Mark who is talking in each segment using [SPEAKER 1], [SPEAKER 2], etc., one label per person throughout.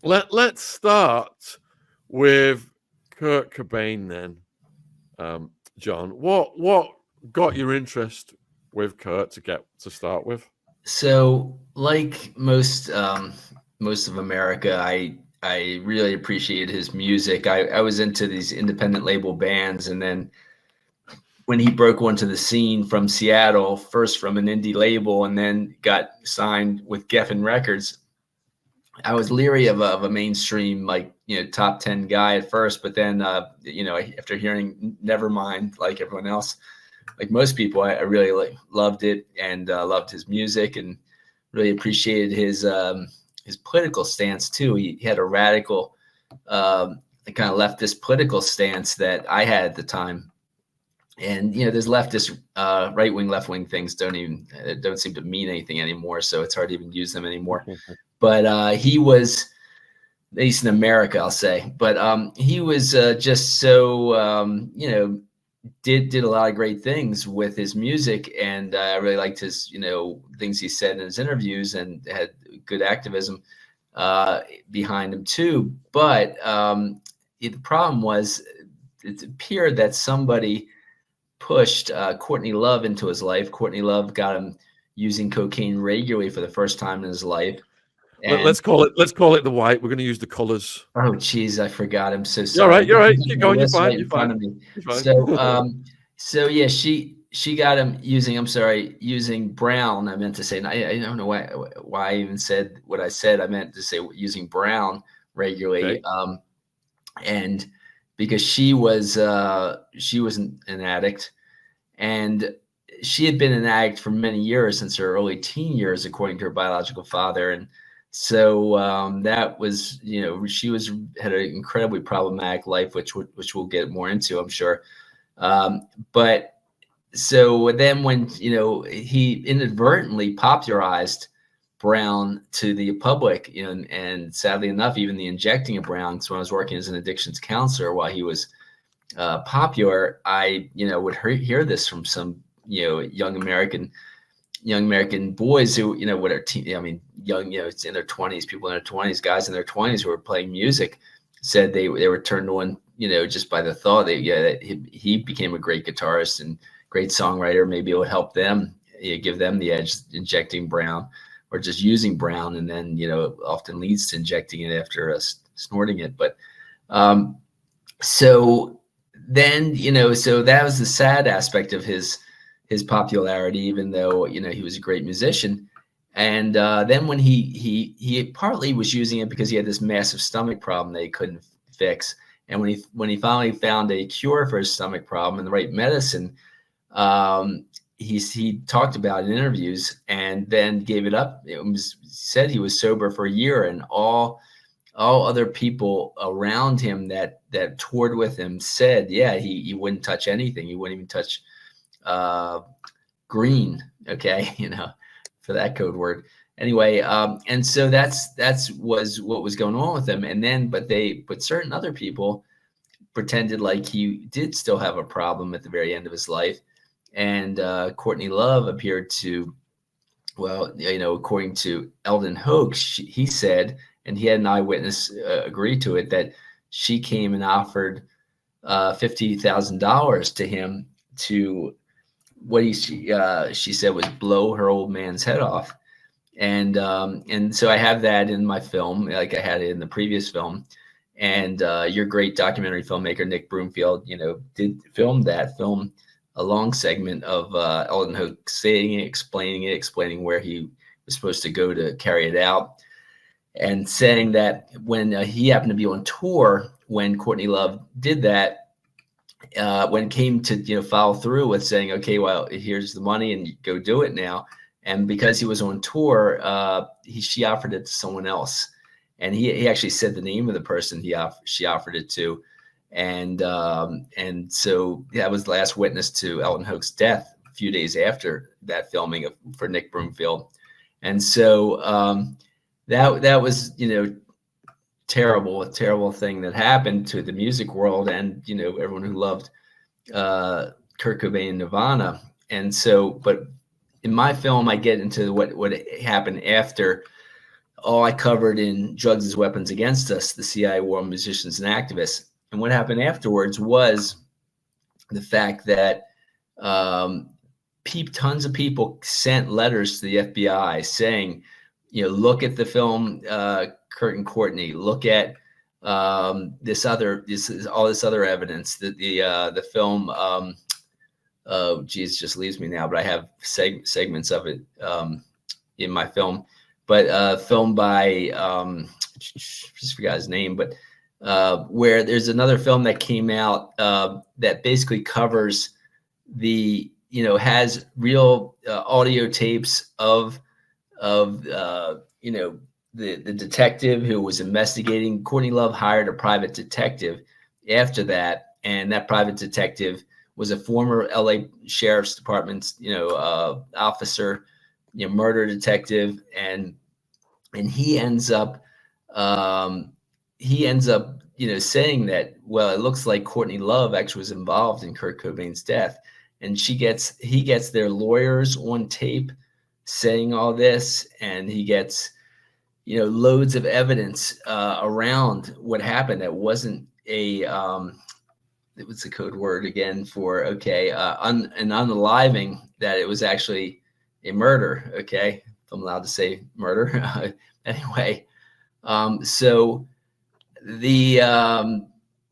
[SPEAKER 1] let's start with Kurt Cobain then, John. What got your interest with Kurt to start with?
[SPEAKER 2] So, like most of America, I really appreciated his music. I was into these independent label bands, and then when he broke onto the scene from Seattle, first from an indie label, and then got signed with Geffen Records, I was leery of a mainstream, like, top 10 guy at first, but then after hearing Nevermind, like everyone else, like most people, I really loved it, and loved his music, and really appreciated his political stance too. He had a radical, kind of leftist political stance that I had at the time. And there's leftist, right wing, left wing things don't seem to mean anything anymore, so it's hard to even use them anymore. But he was, at least in America, I'll say, but he was just so did a lot of great things with his music, and I really liked his things he said in his interviews, and had good activism behind him too. But the problem was, it appeared that somebody pushed Courtney Love into his life. Courtney Love got him using cocaine regularly for the first time in his life. And
[SPEAKER 1] let's call it the white. We're going to use the colors.
[SPEAKER 2] Oh, geez, I forgot. I'm so sorry.
[SPEAKER 1] You're right. Keep going. You're fine. You're fine.
[SPEAKER 2] So yeah, she got him using brown. I meant to say, I don't know why I even said what I said. I meant to say using brown regularly. Okay. And because she was an addict, and she had been an addict for many years, since her early teen years, according to her biological father. And so that was, she had an incredibly problematic life, which we'll get more into, I'm sure. But so then when, he inadvertently popularized brown to the public, and sadly enough, even the injecting of brown. So when I was working as an addictions counselor while he was popular, I, would hear this from some, young American boys who, what are young, it's in their 20s, people in their 20s, guys in their 20s who were playing music, said they were turned on, just by the thought that he became a great guitarist and great songwriter. Maybe it would help them, give them the edge, injecting brown, or just using brown, and then often leads to injecting it after snorting it. But so then so that was the sad aspect of his popularity, even though he was a great musician. And then when he partly was using it because he had this massive stomach problem that he couldn't fix. And when he finally found a cure for his stomach problem and the right medicine, he talked about it in interviews, and then gave it up. Said he was sober for a year, and all other people around him that toured with him said, yeah, he wouldn't touch anything. He wouldn't even touch green, okay, for that code word. Anyway, and so that's was what was going on with him. And then, but certain other people pretended like he did still have a problem at the very end of his life. And Courtney Love appeared to, well, according to Eldon Hoax, he said, and he had an eyewitness agree to it, that she came and offered $50,000 to him to what she said was blow her old man's head off. And so I have that in my film, like I had it in the previous film. And your great documentary filmmaker, Nick Broomfield, did film a long segment of Eldon Hoax saying it, explaining where he was supposed to go to carry it out, and saying that when he happened to be on tour when Courtney Love did that, when it came to follow through with saying, okay, well, here's the money and go do it now, and because he was on tour, she offered it to someone else, and he actually said the name of the person she offered it to. And so that was the last witness to Eldon Hoax's death a few days after that filming for Nick Broomfield. And so that was, terrible thing that happened to the music world and, everyone who loved Kurt Cobain and Nirvana. And so, but in my film, I get into what happened after all I covered in Drugs as Weapons Against Us, the CIA War on Musicians and Activists. And what happened afterwards was the fact that tons of people sent letters to the FBI saying, look at the film Kurt and Courtney, look at all this other evidence, the film. Oh, geez, just leaves me now, but I have segments of it in my film. But film by just forgot his name, but where there's another film that came out that basically covers has real audio tapes of the detective who was investigating. Courtney Love hired a private detective after that, and that private detective was a former LA Sheriff's Department officer, murder detective, and he ends up saying that, well, it looks like Courtney Love actually was involved in Kurt Cobain's death, and he gets their lawyers on tape saying all this, and he gets loads of evidence around what happened. That wasn't a it was the code word again for an unaliving, that it was actually a murder. Okay, if I'm allowed to say murder. Anyway, so the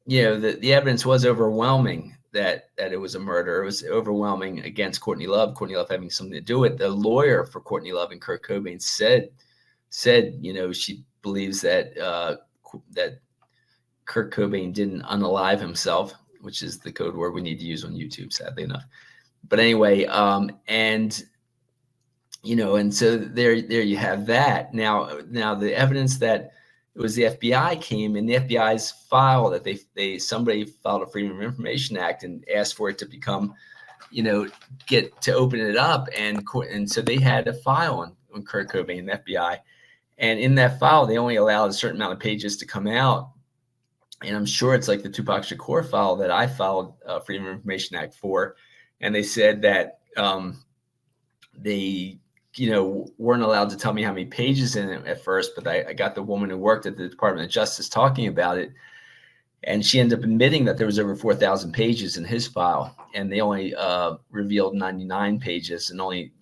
[SPEAKER 2] the evidence was overwhelming that it was a murder. It was overwhelming against Courtney Love having something to do with it. The lawyer for Courtney Love and Kurt Cobain said she believes that that Kurt Cobain didn't unalive himself, which is the code word we need to use on YouTube, sadly enough. But anyway, and so there you have that. Now the evidence that it was the FBI came in the FBI's file, that somebody filed a Freedom of Information Act and asked for it to become, get to open it up, and so they had a file on Kurt Cobain, the FBI, and in that file they only allowed a certain amount of pages to come out. And I'm sure it's like the Tupac Shakur file that I filed Freedom of Information Act for. And they said that they, weren't allowed to tell me how many pages in it at first, but I got the woman who worked at the Department of Justice talking about it. And she ended up admitting that there was over 4,000 pages in his file. And they only revealed 99 pages, and only,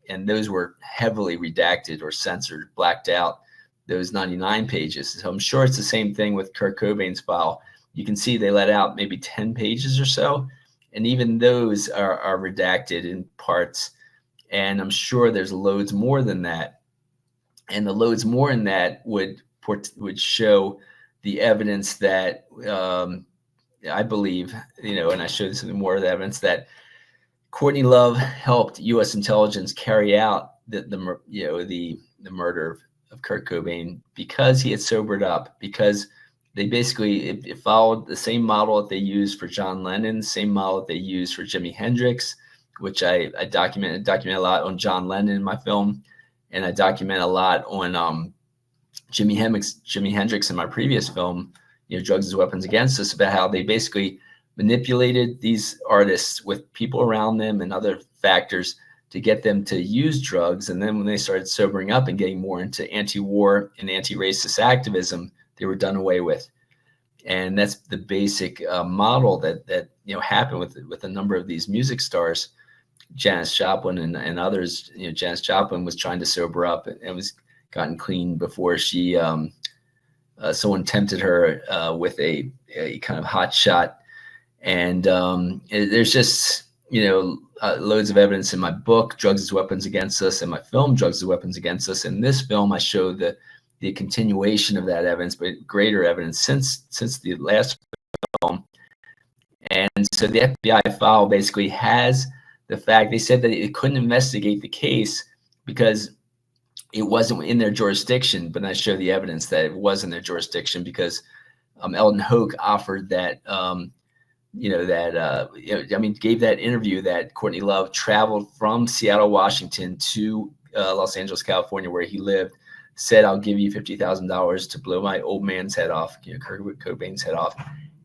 [SPEAKER 2] and those were heavily redacted or censored, blacked out, those 99 pages. So I'm sure it's the same thing with Kurt Cobain's file. You can see they let out maybe 10 pages or so, and even those are redacted in parts. And I'm sure there's loads more than that. And the loads more in that would show the evidence that I believe, and I showed some more of the evidence that Courtney Love helped U.S. intelligence carry out the murder of Kurt Cobain, because he had sobered up, because they basically it followed the same model that they used for John Lennon, same model that they used for Jimi Hendrix, which I document a lot on John Lennon in my film, and I document a lot on Jimi Hendrix in my previous film, Drugs as Weapons Against Us, about how they basically manipulated these artists with people around them and other factors to get them to use drugs. And then when they started sobering up and getting more into anti-war and anti-racist activism, they were done away with. And that's the basic model that happened with a number of these music stars, Janis Joplin and others. Janis Joplin was trying to sober up and was gotten clean before she someone tempted her with a kind of hot shot. And there's just loads of evidence in my book, Drugs as Weapons Against Us, and my film, Drugs as Weapons Against Us. In this film, I show the continuation of that evidence, but greater evidence since the last film. And so the FBI file basically has the fact, they said that it couldn't investigate the case because it wasn't in their jurisdiction, but I show the evidence that it was in their jurisdiction, because Eldon Hoke offered that gave that interview that Courtney Love traveled from Seattle, Washington to Los Angeles, California, where he lived, said, "I'll give you $50,000 to blow my old man's head off, Kurt Cobain's head off."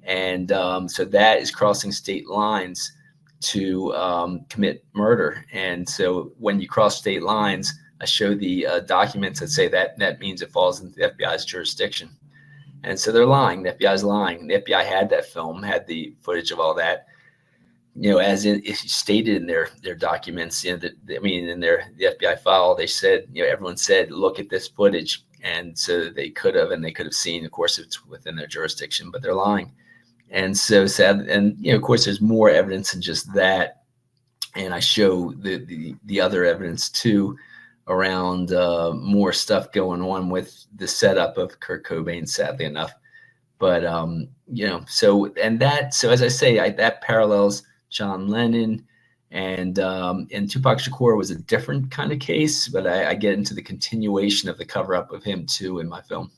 [SPEAKER 2] And so that is crossing state lines to commit murder. And so when you cross state lines, I show the documents that say that means it falls into the FBI's jurisdiction. And so they're lying. The FBI's lying. The FBI had that film, had the footage of all that. As it's stated in their documents. In the FBI file, they said, everyone said, look at this footage, and so they could have seen. Of course, it's within their jurisdiction, but they're lying. And so sad. And of course, there's more evidence than just that. And I show the other evidence too, around more stuff going on with the setup of Kurt Cobain, sadly enough. But so as I say, that parallels John Lennon, and Tupac Shakur was a different kind of case, but I get into the continuation of the cover up of him too in my film.